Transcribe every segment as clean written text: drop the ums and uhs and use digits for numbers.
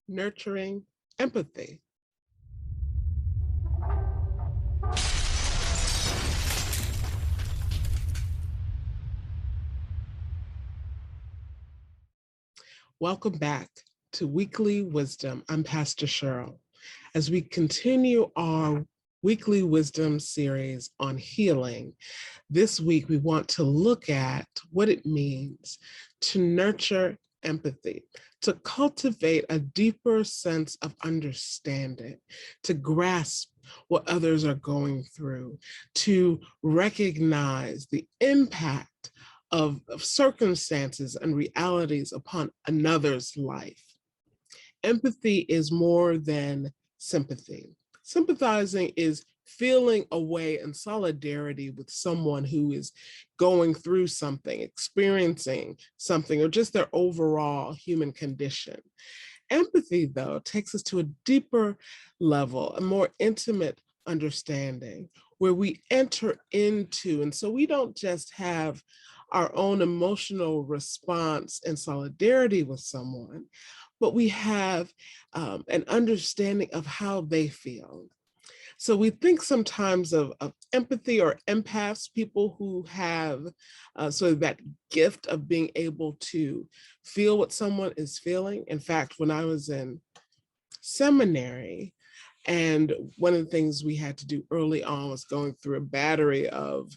nurturing empathy. Welcome back to Weekly Wisdom. I'm Pastor Cheryl. As we continue our Weekly Wisdom series on healing, this week we want to look at what it means to nurture empathy, to cultivate a deeper sense of understanding, to grasp what others are going through, to recognize the impact of circumstances and realities upon another's life. Empathy is more than sympathy. Sympathizing is feeling a way in solidarity with someone who is going through something, experiencing something, or just their overall human condition. Empathy, though, takes us to a deeper level, a more intimate understanding where we enter into, and so we don't just have our own emotional response and solidarity with someone, but we have an understanding of how they feel. So we think sometimes of empathy or empaths, people who have sort of that gift of being able to feel what someone is feeling. In fact, when I was in seminary, and one of the things we had to do early on was going through a battery of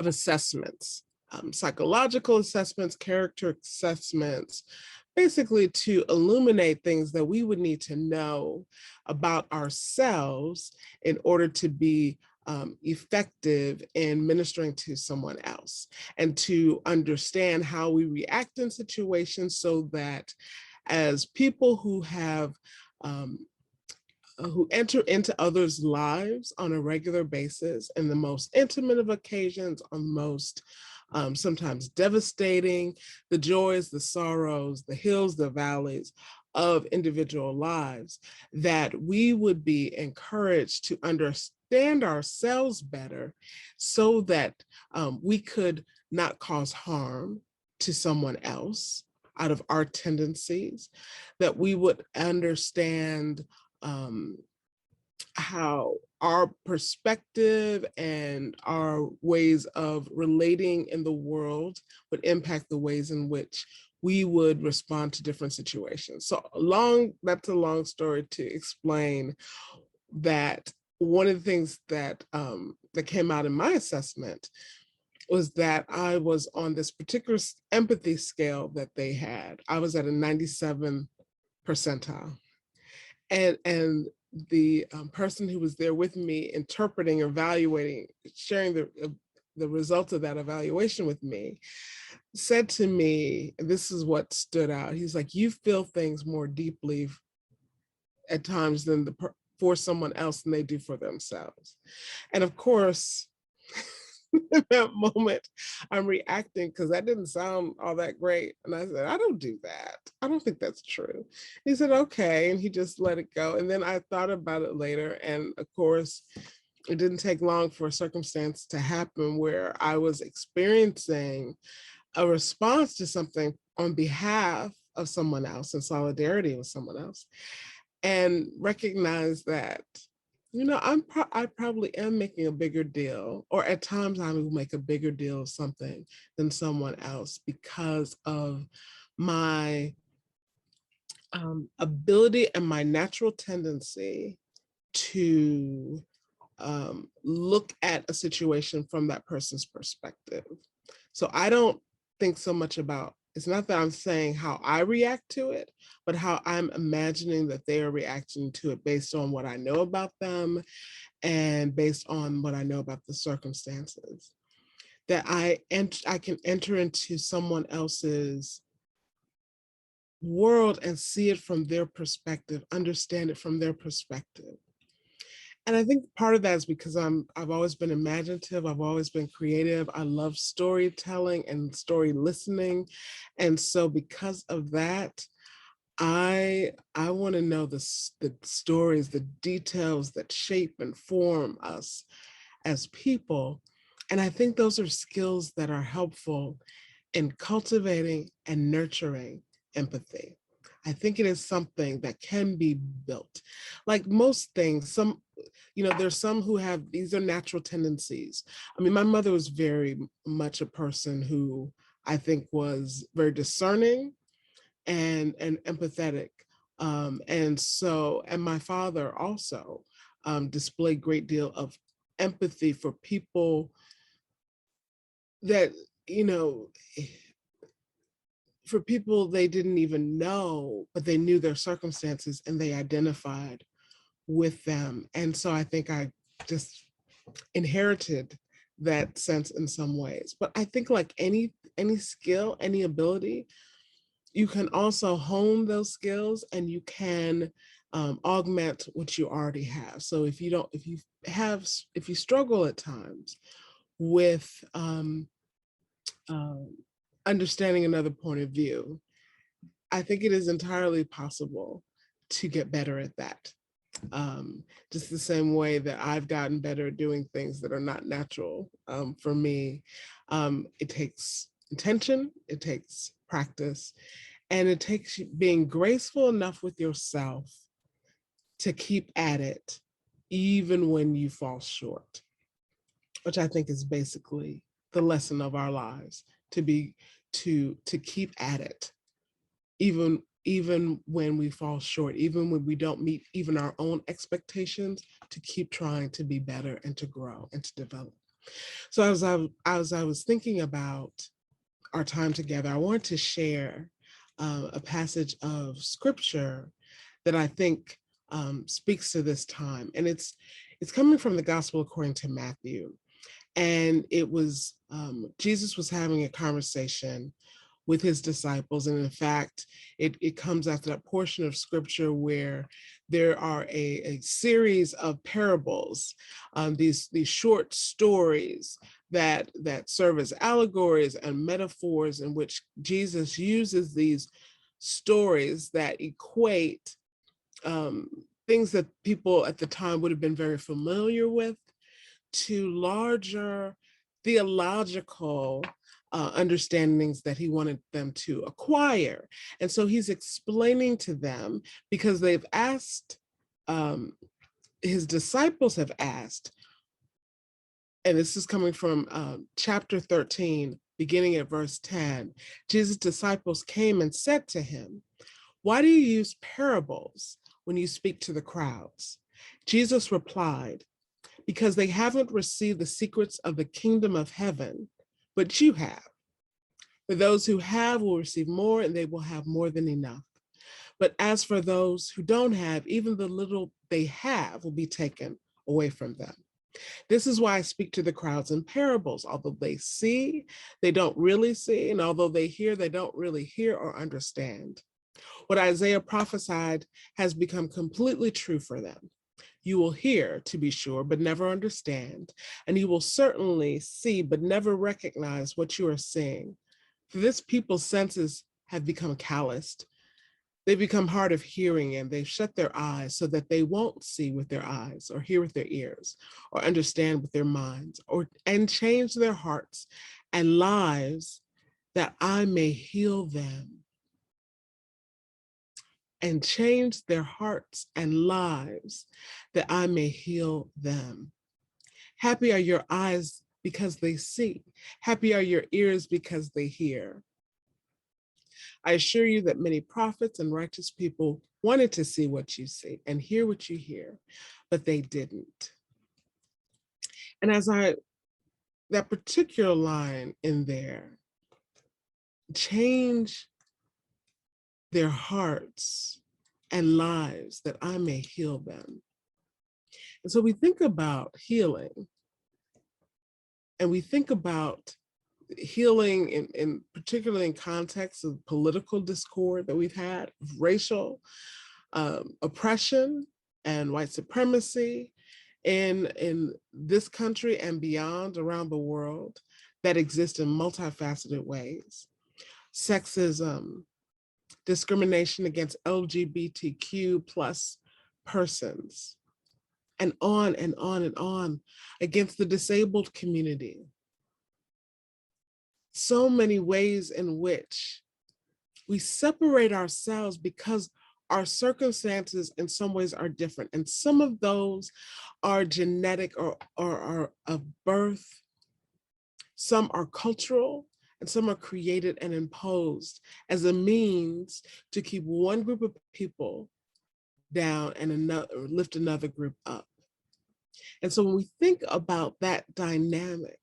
assessments, psychological assessments, character assessments, basically to illuminate things that we would need to know about ourselves in order to be effective in ministering to someone else, and to understand how we react in situations so that as people who have who enter into others' lives on a regular basis in the most intimate of occasions, on most sometimes devastating, the joys, the sorrows, the hills, the valleys of individual lives, that we would be encouraged to understand ourselves better so that we could not cause harm to someone else out of our tendencies, that we would understand how our perspective and our ways of relating in the world would impact the ways in which we would respond to different situations. So that's a long story to explain that one of the things that that came out in my assessment was that I was on this particular empathy scale that they had. I was at a 97 percentile. And the person who was there with me, interpreting, evaluating, sharing the results of that evaluation with me, said to me, and this is what stood out. He's like, "You feel things more deeply at times for someone else than they do for themselves." And of course, in that moment, I'm reacting because that didn't sound all that great. And I said, "I don't do that. I don't think that's true." He said, "Okay." And he just let it go. And then I thought about it later. And of course, it didn't take long for a circumstance to happen where I was experiencing a response to something on behalf of someone else, in solidarity with someone else, and recognize that, I probably am making a bigger deal, or at times I will make a bigger deal of something than someone else because of my ability and my natural tendency to look at a situation from that person's perspective. So I don't think so much about, it's not that I'm saying how I react to it, but how I'm imagining that they are reacting to it based on what I know about them and based on what I know about the circumstances. That I can enter into someone else's world and see it from their perspective, understand it from their perspective. And I think part of that is because I've always been imaginative. I've always been creative. I love storytelling and story listening. And so because of that, I want to know the stories, the details that shape and form us as people. And I think those are skills that are helpful in cultivating and nurturing empathy. I think it is something that can be built. Like most things, there's some who have, these are natural tendencies. I mean, my mother was very much a person who I think was very discerning and empathetic. And my father also displayed great deal of empathy for people that, you know, for people they didn't even know, but they knew their circumstances and they identified with them. And so I think I just inherited that sense in some ways. But I think like any skill, any ability, you can also hone those skills and you can augment what you already have. So if you struggle at times with understanding another point of view, I think it is entirely possible to get better at that. Just the same way that I've gotten better at doing things that are not natural for me. It takes intention, it takes practice, and it takes being graceful enough with yourself to keep at it, even when you fall short, which I think is basically the lesson of our lives, to keep at it, even when we fall short, even when we don't meet even our own expectations, to keep trying to be better and to grow and to develop. So as I was thinking about our time together, I wanted to share a passage of scripture that I think speaks to this time. And it's coming from the Gospel according to Matthew. And it was, Jesus was having a conversation with his disciples. And in fact, it comes after that portion of scripture where there are a series of parables, these short stories that serve as allegories and metaphors, in which Jesus uses these stories that equate things that people at the time would have been very familiar with to larger theological understandings that he wanted them to acquire. And so he's explaining to them, because they've asked, his disciples have asked, and this is coming from chapter 13, beginning at verse 10. Jesus' disciples came and said to him, "Why do you use parables when you speak to the crowds?" Jesus replied, "Because they haven't received the secrets of the kingdom of heaven, but you have. For those who have will receive more, and they will have more than enough. But as for those who don't have, even the little they have will be taken away from them. This is why I speak to the crowds in parables. Although they see, they don't really see, and although they hear, they don't really hear or understand. What Isaiah prophesied has become completely true for them. You will hear, to be sure, but never understand, and you will certainly see, but never recognize what you are seeing. For this people's senses have become calloused. They've become hard of hearing, and they've shut their eyes so that they won't see with their eyes, or hear with their ears, or understand with their minds, and change their hearts and lives, that I may heal them. And change their hearts and lives, that I may heal them. Happy are your eyes because they see. Happy are your ears because they hear. I assure you that many prophets and righteous people wanted to see what you see and hear what you hear, but they didn't." And that particular line in there, change their hearts and lives, that I may heal them. And so we think about healing, and we think about healing in particularly in context of political discord that we've had, racial oppression and white supremacy in this country and beyond, around the world, that exist in multifaceted ways. Sexism, discrimination against LGBTQ plus persons, and on and on and on, against the disabled community. So many ways in which We separate ourselves because our circumstances in some ways are different. And some of those are genetic or are of birth. Some are cultural, and some are created and imposed as a means to keep one group of people down and lift another group up. And so when we think about that dynamic,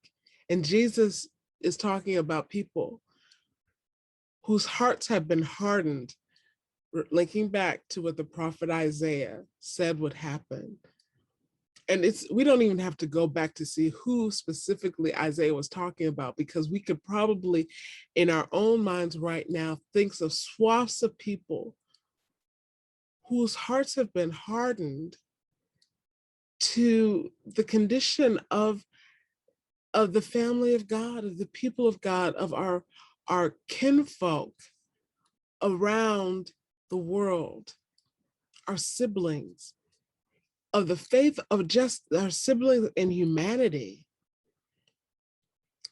and Jesus is talking about people whose hearts have been hardened, linking back to what the prophet Isaiah said would happen. And we don't even have to go back to see who specifically Isaiah was talking about, because we could probably, in our own minds right now, think of swaths of people whose hearts have been hardened to the condition of the family of God, of the people of God, of our kinfolk around the world, our siblings, of the faith of just our siblings in humanity.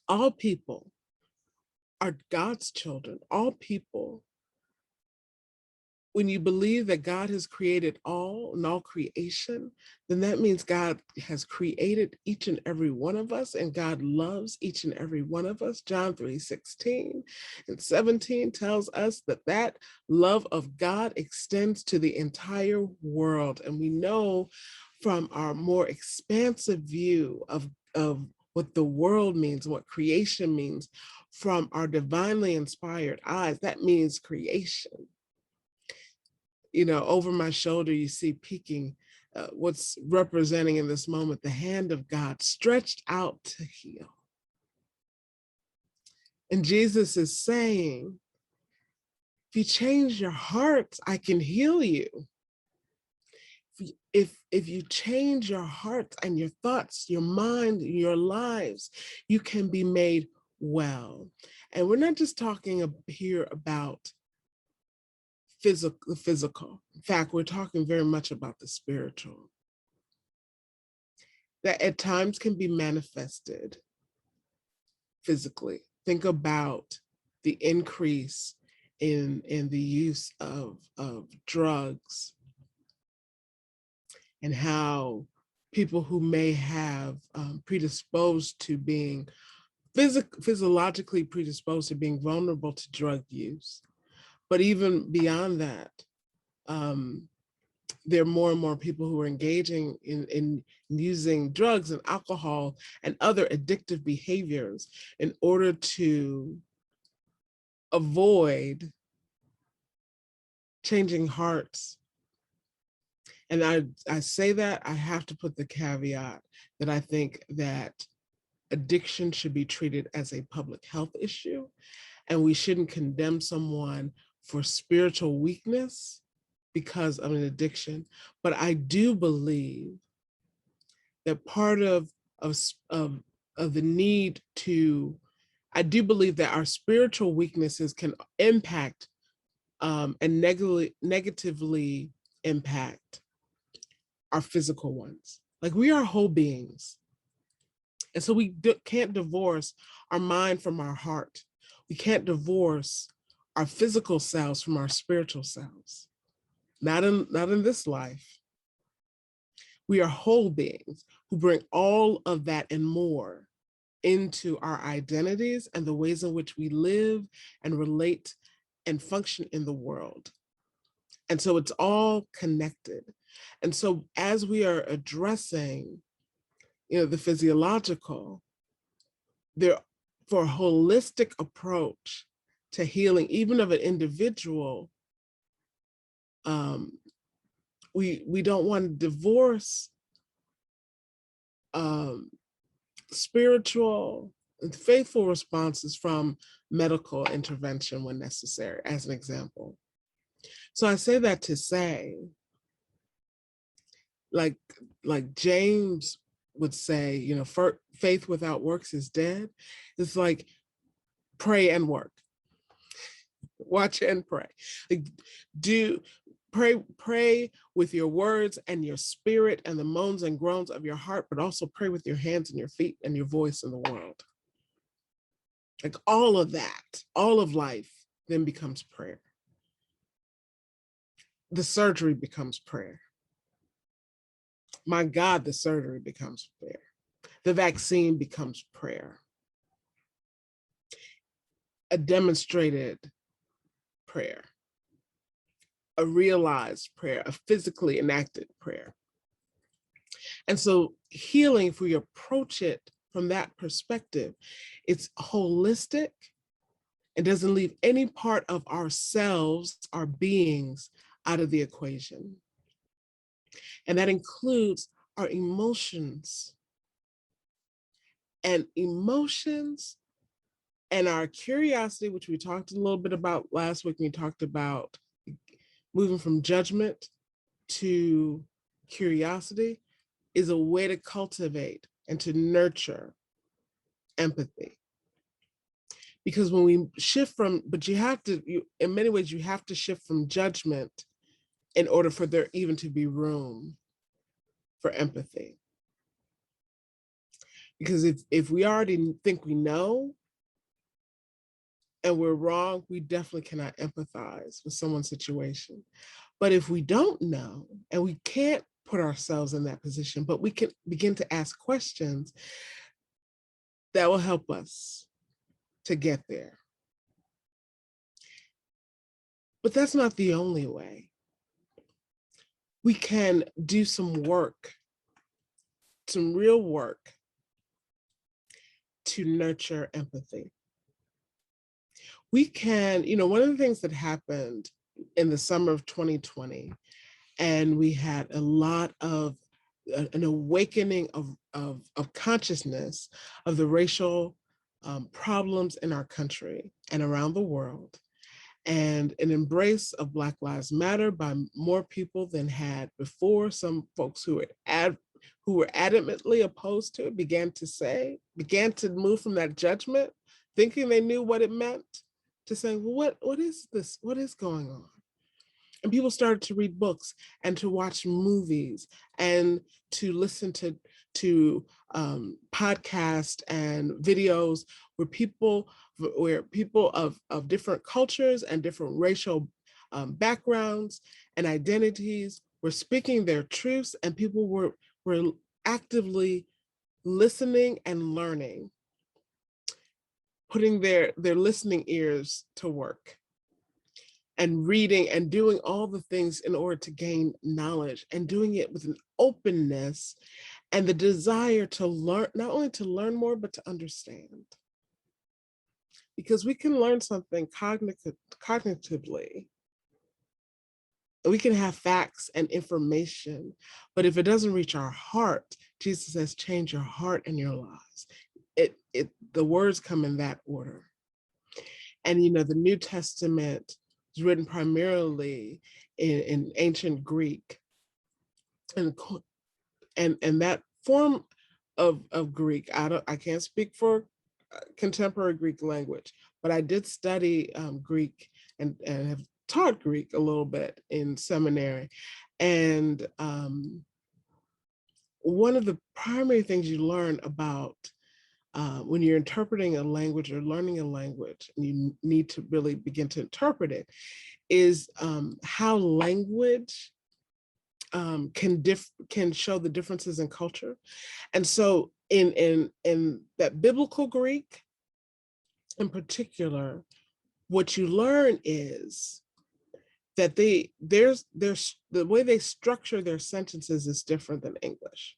All people are God's children, all people. When you believe that God has created all and all creation, then that means God has created each and every one of us, and God loves each and every one of us. John 3:16 and 17 tells us that that love of God extends to the entire world. And we know from our more expansive view of what the world means, what creation means, from our divinely inspired eyes, that means creation. You know, over my shoulder, you see peeking what's representing in this moment, the hand of God stretched out to heal. And Jesus is saying, if you change your hearts, I can heal you. If you change your hearts and your thoughts, your mind, your lives, you can be made well. And we're not just talking here about physical. In fact, we're talking very much about the spiritual, that at times can be manifested physically. Think about the increase in the use of drugs, and how people who may have predisposed to being physiologically predisposed to being vulnerable to drug use. But even beyond that, there are more and more people who are engaging in using drugs and alcohol and other addictive behaviors in order to avoid changing hearts. And I say that, I have to put the caveat that I think that addiction should be treated as a public health issue, and we shouldn't condemn someone for spiritual weakness because of an addiction. But I do believe that part of the need to, I do believe that our spiritual weaknesses can impact and negatively impact our physical ones. Like, we are whole beings. And so we can't divorce our mind from our heart. We can't divorce our physical selves from our spiritual selves. Not in this life. We are whole beings who bring all of that and more into our identities and the ways in which we live and relate and function in the world. And so it's all connected. And so as we are addressing, the physiological, for a holistic approach to healing, even of an individual, we don't want to divorce spiritual and faithful responses from medical intervention when necessary, as an example. So I say that to say, like James would say, faith without works is dead. It's like pray and work. Watch and pray. Like, pray with your words and your spirit and the moans and groans of your heart, but also pray with your hands and your feet and your voice in the world. Like, all of that, all of life then becomes prayer. The surgery becomes prayer. My God, the surgery becomes prayer. The vaccine becomes prayer. A demonstrated prayer, a realized prayer, a physically enacted prayer. And so healing, if we approach it from that perspective, it's holistic. It doesn't leave any part of ourselves, our beings, out of the equation. And that includes our emotions. And emotions and our curiosity, which we talked a little bit about last week, we talked about moving from judgment to curiosity, is a way to cultivate and to nurture empathy. Because when we shift from, but you have to, in many ways, you have to shift from judgment in order for there even to be room for empathy. Because if we already think we know and we're wrong, we definitely cannot empathize with someone's situation. But if we don't know and we can't put ourselves in that position, but we can begin to ask questions that will help us to get there. But that's not the only way. We can do some work, some real work to nurture empathy. We can, one of the things that happened in the summer of 2020, and we had a lot of an awakening of consciousness of the racial problems in our country and around the world, and an embrace of Black Lives Matter by more people than had before. Some folks who were adamantly opposed to it began to move from that judgment, thinking they knew what it meant, to saying, well, what is this? What is going on? And people started to read books and to watch movies and to listen to podcasts and videos where people of different cultures and different racial backgrounds and identities were speaking their truths, and people were actively listening and learning, putting their listening ears to work and reading and doing all the things in order to gain knowledge, and doing it with an openness and the desire to learn, not only to learn more, but to understand. Because we can learn something cognitively. We can have facts and information, but if it doesn't reach our heart, Jesus says, change your heart and your lives. The words come in that order. And the New Testament is written primarily in ancient Greek, and that form of Greek, I can't speak for contemporary Greek language, but I did study Greek and have taught Greek a little bit in seminary. And one of the primary things you learn about when you're interpreting a language or learning a language, and you need to really begin to interpret it, is how language can show the differences in culture. And so in that biblical Greek in particular, what you learn is that the way they structure their sentences is different than English.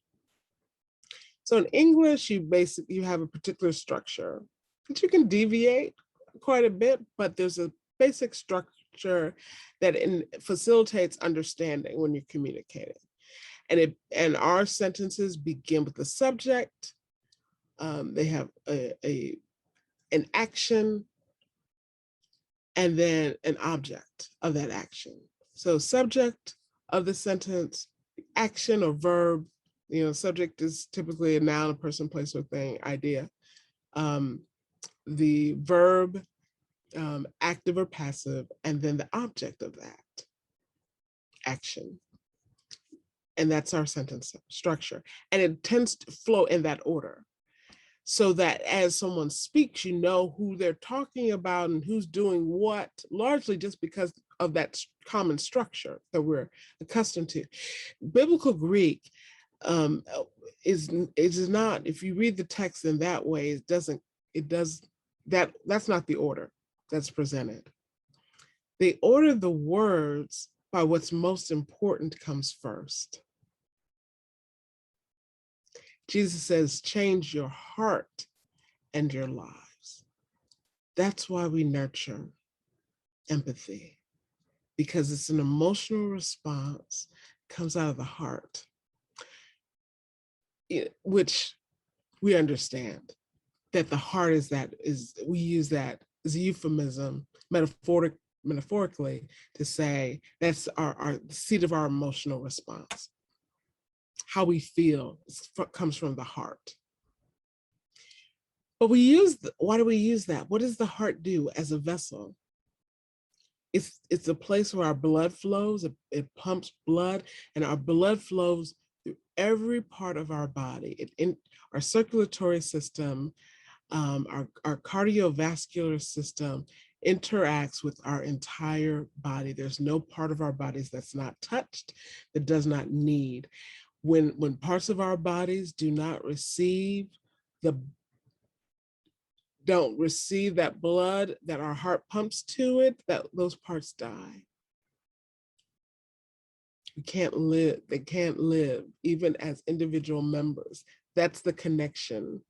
So in English, you have a particular structure that you can deviate quite a bit, but there's a basic structure that facilitates understanding when you're communicating. And our sentences begin with the subject. They have an action, and then an object of that action. So subject of the sentence, action or verb. Subject is typically a noun, a person, place, or thing, idea. The verb, active or passive, and then the object of that action. And that's our sentence structure. And it tends to flow in that order. so that as someone speaks, you know who they're talking about and who's doing what, largely just because of that common structure that we're accustomed to. Biblical Greek is not, if you read the text in that way, that's not the order that's presented. They order the words by what's most important comes first. Jesus says, change your heart and your lives. That's why we nurture empathy, because it's an emotional response, comes out of the heart, which we understand that the heart we use that as a euphemism, metaphorically, to say that's our the seat of our emotional response. How we feel comes from the heart. But why do we use that? What does the heart do as a vessel? It's a place where our blood flows, it pumps blood, and our blood flows through every part of our body. Our circulatory system, our cardiovascular system interacts with our entire body. There's no part of our bodies that's not touched, that does not need. When parts of our bodies don't receive that blood that our heart pumps to it, that those parts die. They can't live even as individual members. That's the connection.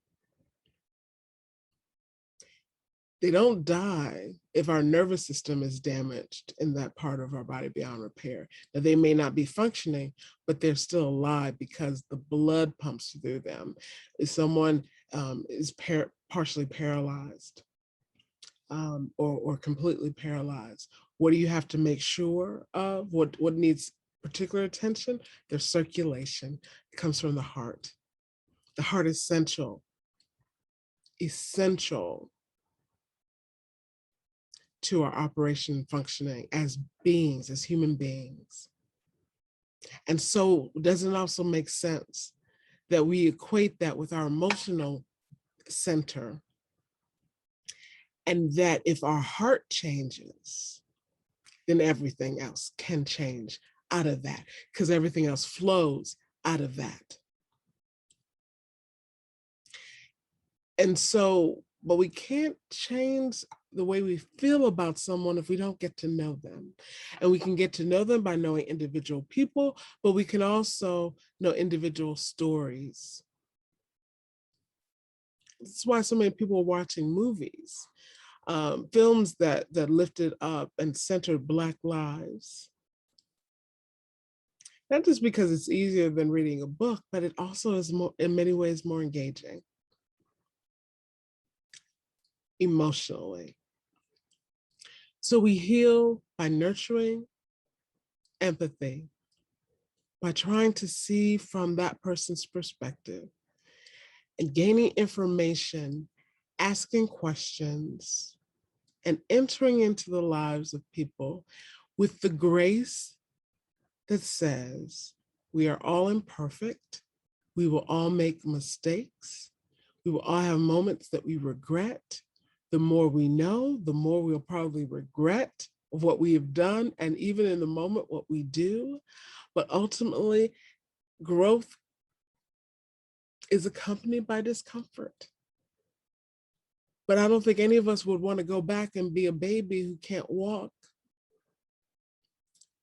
They don't die if our nervous system is damaged in that part of our body beyond repair. Now, they may not be functioning, but they're still alive because the blood pumps through them. If someone is partially paralyzed or completely paralyzed, what do you have to make sure of? What needs particular attention? Their circulation. It comes from the heart. The heart is essential to our operation functioning as beings, as human beings. And so does it also make sense that we equate that with our emotional center, and that if our heart changes, then everything else can change out of that, because everything else flows out of that. And so, but we can't change the way we feel about someone if we don't get to know them. And we can get to know them by knowing individual people, but we can also know individual stories. That's why so many people are watching movies, films that lifted up and centered Black lives. Not just because it's easier than reading a book, but it also is in many ways more engaging emotionally. So we heal by nurturing empathy, by trying to see from that person's perspective and gaining information, asking questions, and entering into the lives of people with the grace that says we are all imperfect, we will all make mistakes, we will all have moments that we regret. The more we know, the more we'll probably regret of what we have done, and even in the moment, what we do. But ultimately, growth is accompanied by discomfort. But I don't think any of us would want to go back and be a baby who can't walk,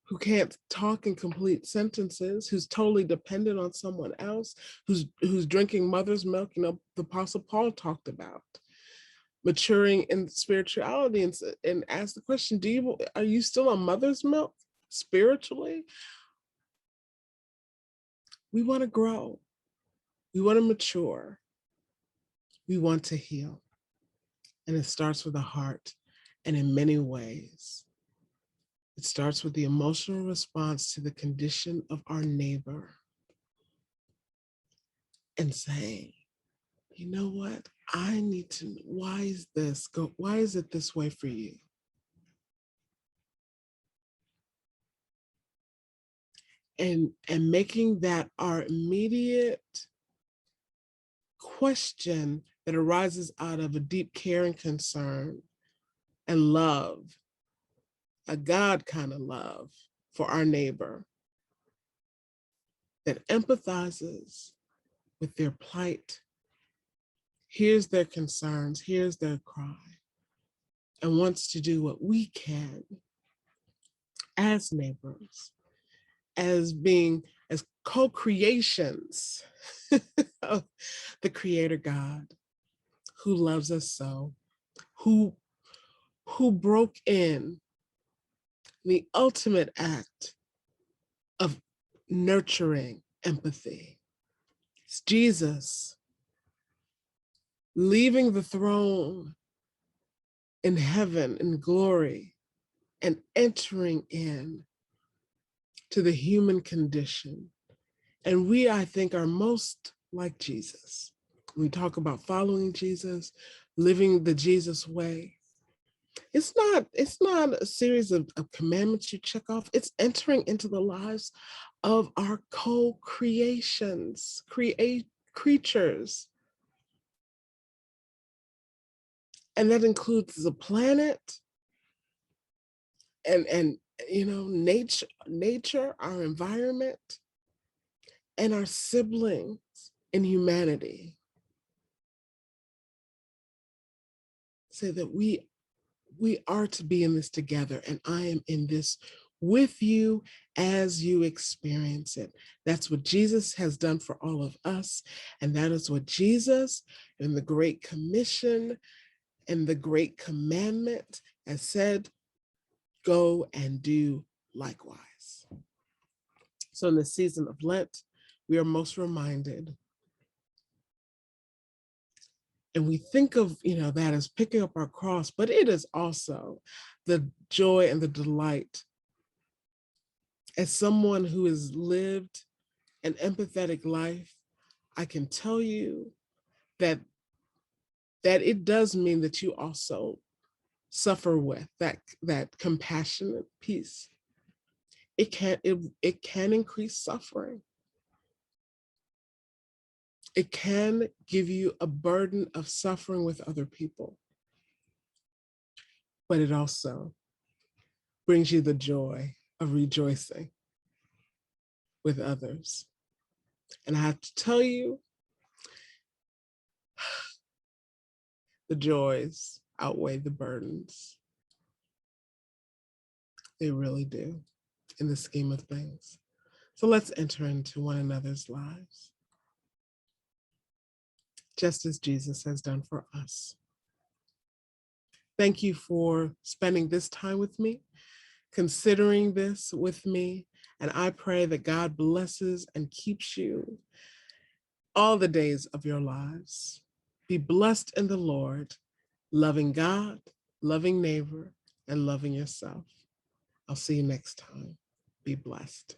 who can't talk in complete sentences, who's totally dependent on someone else, who's drinking mother's milk. You know, the Apostle Paul talked about maturing in spirituality and ask the question, are you still on mother's milk spiritually? We want to grow. We want to mature. We want to heal. And it starts with the heart. And in many ways, it starts with the emotional response to the condition of our neighbor and saying, you know what? I need to, why is it this way for you? And making that our immediate question that arises out of a deep care and concern and love, a God kind of love for our neighbor that empathizes with their plight, hears their concerns, hears their cry, and wants to do what we can as neighbors, as co-creations of the Creator God who loves us so, who broke in the ultimate act of nurturing empathy. It's Jesus leaving the throne in heaven in glory and entering in to the human condition. And we, I think, are most like Jesus. When we talk about following Jesus, living the Jesus way, it's not a series of commandments you check off. It's entering into the lives of our co-creations, creatures. And that includes the planet and nature, our environment, and our siblings in humanity. Say that we are to be in this together, and I am in this with you as you experience it. That's what Jesus has done for all of us, and that is what Jesus in the Great Commission and the Great Commandment has said, go and do likewise. So in the season of Lent, we are most reminded, and we think of that as picking up our cross, but it is also the joy and the delight. As someone who has lived an empathetic life, I can tell you that it does mean that you also suffer with that compassionate piece. It can increase suffering. It can give you a burden of suffering with other people, but it also brings you the joy of rejoicing with others. And I have to tell you, the joys outweigh the burdens. They really do, in the scheme of things. So let's enter into one another's lives, just as Jesus has done for us. Thank you for spending this time with me, considering this with me, and I pray that God blesses and keeps you all the days of your lives. Be blessed in the Lord, loving God, loving neighbor, and loving yourself. I'll see you next time. Be blessed.